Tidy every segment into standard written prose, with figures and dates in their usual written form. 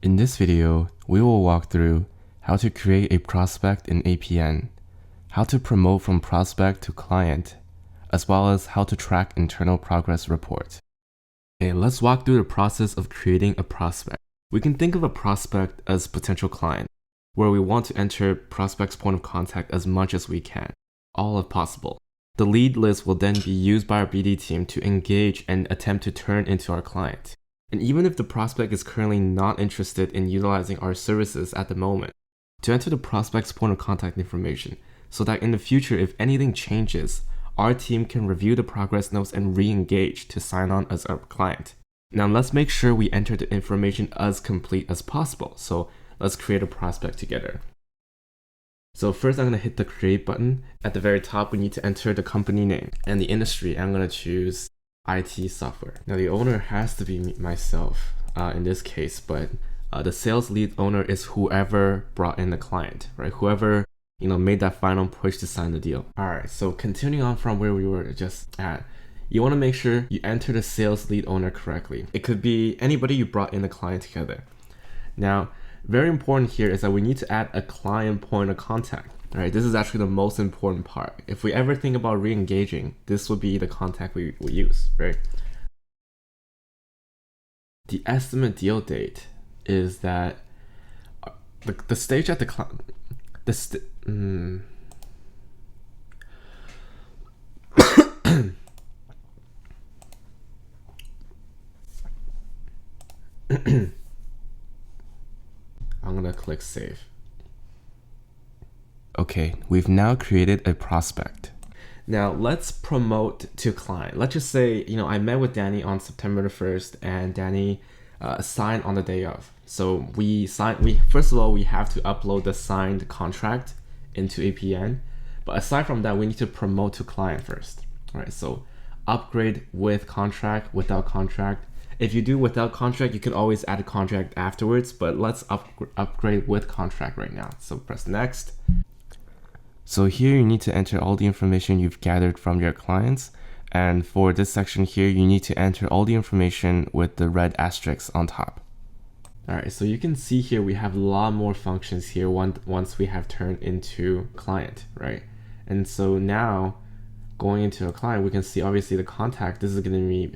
In this video, we will walk through how to create a prospect in APN, how to promote from prospect to client, as well as how to track internal progress reports. Okay, let's walk through the process of creating a prospect. We can think of a prospect as potential client, where we want to enter prospect's point of contact as much as we can, all if possible. The lead list will then be used by our BD team to engage and attempt to turn into our client. And even if the prospect is currently not interested in utilizing our services at the moment, to enter the prospect's point of contact information so that in the future, if anything changes, our team can review the progress notes and re-engage to sign on as our client. Now let's make sure we enter the information as complete as possible. So let's create a prospect together. So first I'm going to hit the create button. At the very top, we need to enter the company name and the industry. I'm going to choose IT software. Now the owner has to be myself in this case, but the sales lead owner is whoever brought in the client, right? Whoever made that final push to sign the deal. All right, so continuing on from where we were just at, you want to make sure you enter the sales lead owner correctly. It could be anybody you brought in the client together. Now, very important here is that we need to add a client point of contact. All right, this is actually the most important part. If we ever think about re-engaging, this would be the contact we use, right? The estimate deal date is that the stage at the client, I'm gonna click save. Okay, we've now created a prospect. Now let's promote to client. Let's just say, I met with Danny on September the 1st and Danny signed on the day of. So first of all, we have to upload the signed contract into APN. But aside from that, we need to promote to client first. All right, so upgrade with contract, without contract. If you do without contract, you can always add a contract afterwards, but let's upgrade with contract right now. So press next. So here you need to enter all the information you've gathered from your clients. And for this section here, you need to enter all the information with the red asterisks on top. All right, so you can see here we have a lot more functions here once we have turned into client, right? And so now going into a client, we can see obviously the contact. This is going to be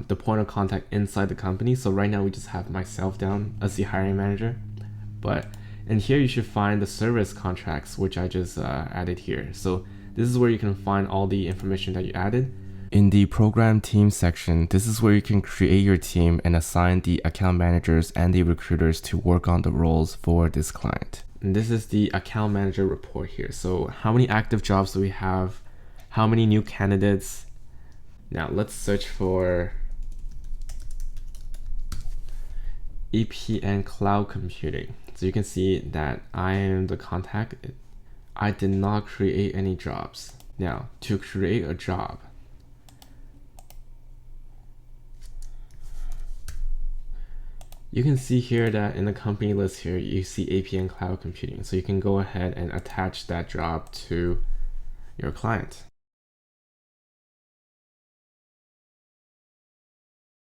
the point of contact inside the company. So right now we just have myself down as the hiring manager, and here you should find the service contracts, which I just added here. So this is where you can find all the information that you added. In the program team section, this is where you can create your team and assign the account managers and the recruiters to work on the roles for this client. And this is the account manager report here. So how many active jobs do we have? How many new candidates? Now let's search for APN cloud computing. So you can see that I am the contact. I did not create any jobs. Now to create a job, you can see here that in the company list here, you see APN cloud computing. So you can go ahead and attach that job to your client.